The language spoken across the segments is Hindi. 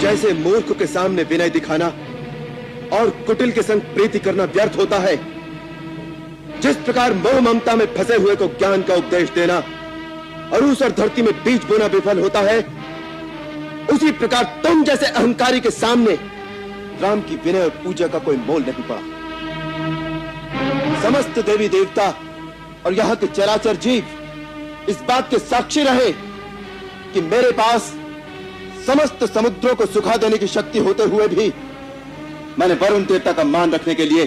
जैसे मूर्ख के सामने विनय दिखाना और कुटिल के संग प्रीति करना व्यर्थ होता है, जिस प्रकार मोह ममता में फंसे हुए को ज्ञान का उपदेश देना और उस और धरती में बीज बोना विफल होता है, उसी प्रकार तुम जैसे अहंकारी के सामने राम की विनय और पूजा का कोई मोल नहीं पड़ा। समस्त देवी देवता और यहाँ के चराचर जीव इस बात के साक्षी रहे कि मेरे पास समस्त समुद्रों को सुखा देने की शक्ति होते हुए भी मैंने वरुण देवता का मान रखने के लिए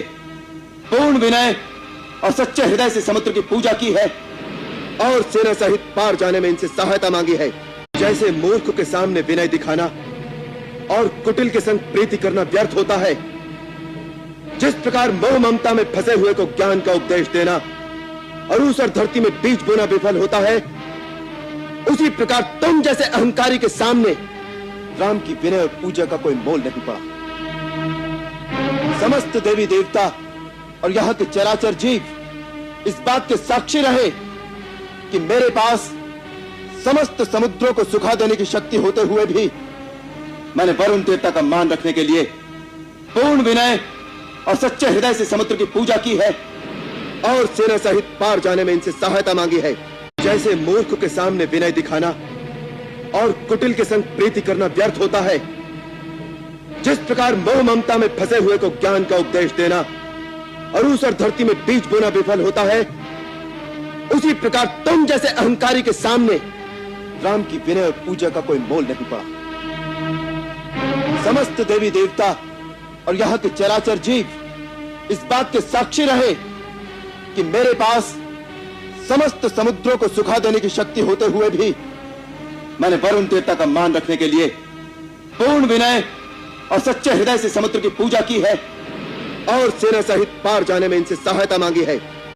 पूर्ण विनय और सच्चे हृदय से समुद्र की पूजा की है और सेना सहित पार जाने में इनसे सहायता मांगी है। जैसे मूर्ख के सामने विनय दिखाना और कुटिल के संग प्रीति करना व्यर्थ होता है, जिस प्रकार मोह ममता में फंसे हुए को ज्ञान का उपदेश देना और उस और धरती में बीज बोना विफल होता है, उसी प्रकार तुम जैसे अहंकारी के सामने राम की विनय और पूजा का कोई मोल नहीं पड़ा। समस्त देवी देवता और यहाँ के चराचर जीव इस बात के साक्षी रहे कि मेरे पास समस्त समुद्रों को सुखा देने की शक्ति होते हुए भी मैंने वरुण देवता का मान रखने के लिए पूर्ण विनय और सच्चे हृदय से समुद्र की पूजा की है और सेना सहित पार जाने में इनसे सहायता मांगी है। जैसे मूर्ख के सामने विनय दिखाना और कुटिल के संग प्रीति करना व्यर्थ होता है, जिस प्रकार मोह ममता में फंसे हुए को ज्ञान का उपदेश देना और उस और धरती में बीज बोना विफल होता है, उसी प्रकार तुम जैसे अहंकारी के सामने राम की विनय और पूजा का कोई मोल नहीं पड़ा। समस्त देवी देवता और यहाँ के चराचर जीव इस बात के साक्षी रहे कि मेरे पास समस्त समुद्रों को सुखा देने की शक्ति होते हुए भी मैंने वरुण देवता का मान रखने के लिए पूर्ण विनय और सच्चे हृदय से समुद्र की पूजा की है और सेना सहित पार जाने में इनसे सहायता मांगी है।